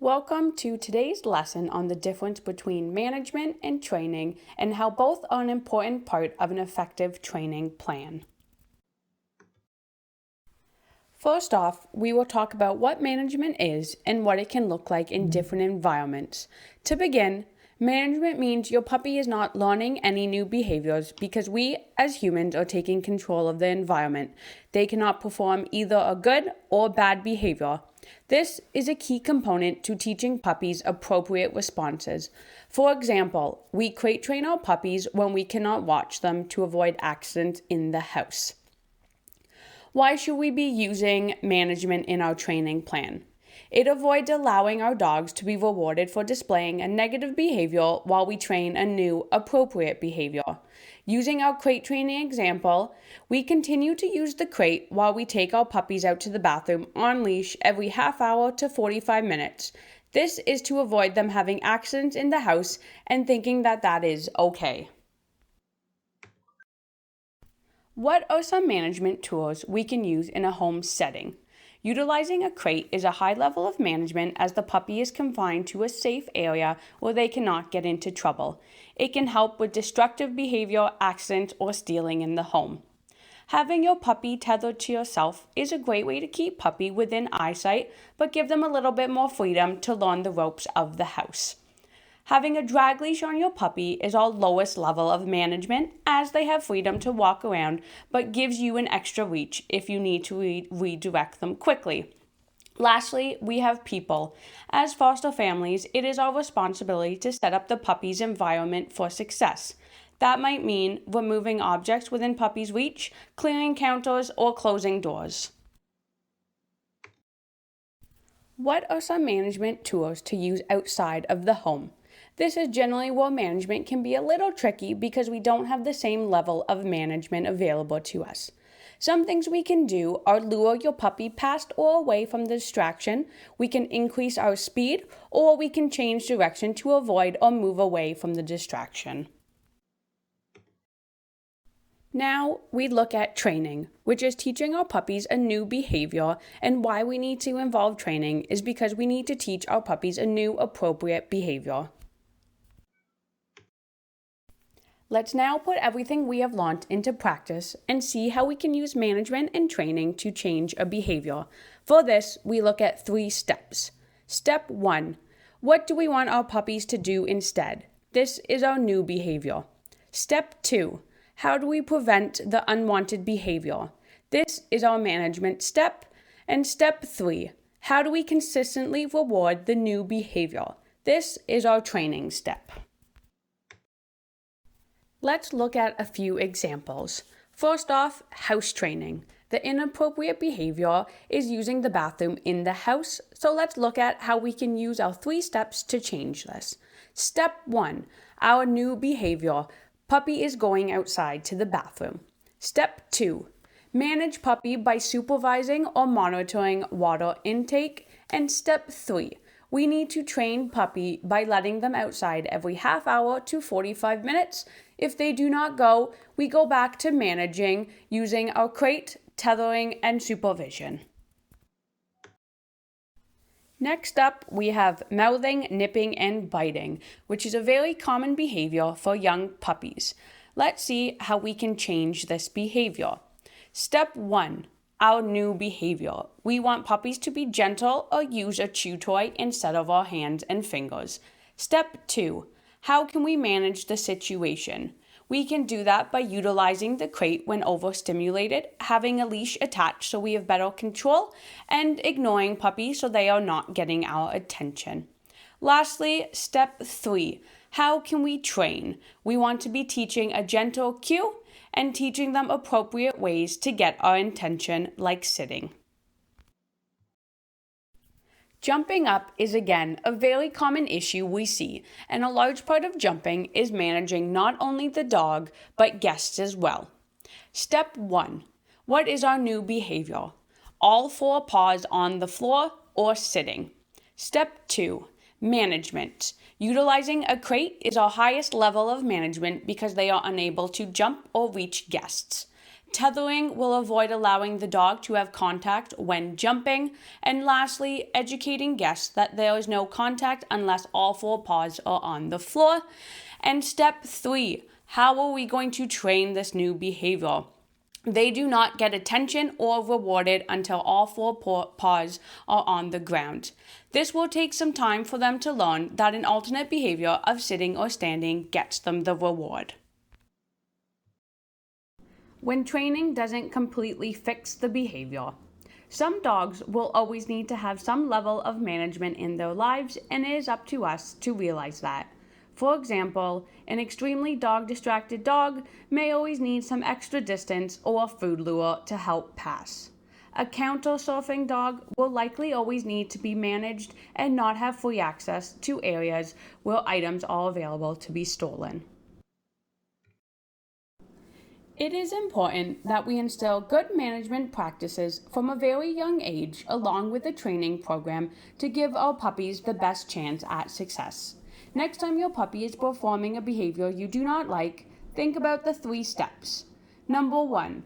Welcome to today's lesson on the difference between management and training and how both are an important part of an effective training plan. First off, we will talk about what management is and what it can look like in different environments. To begin, management means your puppy is not learning any new behaviors because we as humans are taking control of the environment. They cannot perform either a good or bad behavior. This is a key component to teaching puppies appropriate responses. For example, we crate train our puppies when we cannot watch them to avoid accidents in the house. Why should we be using management in our training plan? It avoids allowing our dogs to be rewarded for displaying a negative behavior while we train a new, appropriate behavior. Using our crate training example, we continue to use the crate while we take our puppies out to the bathroom on leash every half hour to 45 minutes. This is to avoid them having accidents in the house and thinking that that is okay. What are some management tools we can use in a home setting? Utilizing a crate is a high level of management as the puppy is confined to a safe area where they cannot get into trouble. It can help with destructive behavior, accidents, or stealing in the home. Having your puppy tethered to yourself is a great way to keep puppy within eyesight, but give them a little bit more freedom to learn the ropes of the house. Having a drag leash on your puppy is our lowest level of management as they have freedom to walk around but gives you an extra reach if you need to redirect them quickly. Lastly, we have people. As foster families, it is our responsibility to set up the puppy's environment for success. That might mean removing objects within puppy's reach, clearing counters, or closing doors. What are some management tools to use outside of the home? This is generally where management can be a little tricky because we don't have the same level of management available to us. Some things we can do are lure your puppy past or away from the distraction, we can increase our speed, or we can change direction to avoid or move away from the distraction. Now we look at training, which is teaching our puppies a new behavior, and why we need to involve training is because we need to teach our puppies a new appropriate behavior. Let's now put everything we have learned into practice and see how we can use management and training to change a behavior. For this, we look at 3 steps. Step 1. What do we want our puppies to do instead? This is our new behavior. Step 2. How do we prevent the unwanted behavior? This is our management step. And step 3. How do we consistently reward the new behavior? This is our training step. Let's look at a few examples. First off, house training. The inappropriate behavior is using the bathroom in the house, so let's look at how we can use our 3 steps to change this. Step 1, our new behavior. Puppy is going outside to the bathroom. Step 2, manage puppy by supervising or monitoring water intake. And step 3, we need to train puppy by letting them outside every half hour to 45 minutes. If they do not go, we go back to managing using our crate, tethering, and supervision. Next up, we have mouthing, nipping, and biting, which is a very common behavior for young puppies. Let's see how we can change this behavior. Step 1. Our new behavior. We want puppies to be gentle or use a chew toy instead of our hands and fingers. Step 2. How can we manage the situation? We can do that by utilizing the crate when overstimulated, having a leash attached so we have better control, and ignoring puppies so they are not getting our attention. Lastly, step 3. How can we train? We want to be teaching a gentle cue and teaching them appropriate ways to get our attention, like sitting. Jumping up is again a very common issue we see, and a large part of jumping is managing not only the dog, but guests as well. Step 1. What is our new behavior? All 4 paws on the floor or sitting. Step 2. Management. Utilizing a crate is our highest level of management because they are unable to jump or reach guests. Tethering will avoid allowing the dog to have contact when jumping. And lastly, educating guests that there is no contact unless all four paws are on the floor. And step 3, how are we going to train this new behavior? They do not get attention or rewarded until all four paws are on the ground. This will take some time for them to learn that an alternate behavior of sitting or standing gets them the reward. When training doesn't completely fix the behavior. Some dogs will always need to have some level of management in their lives, and it is up to us to realize that. For example, an extremely dog-distracted dog may always need some extra distance or a food lure to help pass. A counter-surfing dog will likely always need to be managed and not have free access to areas where items are available to be stolen. It is important that we instill good management practices from a very young age along with a training program to give our puppies the best chance at success. Next time your puppy is performing a behavior you do not like, think about the 3 steps. Number 1,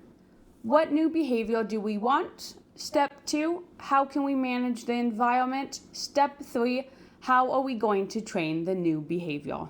what new behavior do we want? Step 2, how can we manage the environment? Step 3, how are we going to train the new behavior?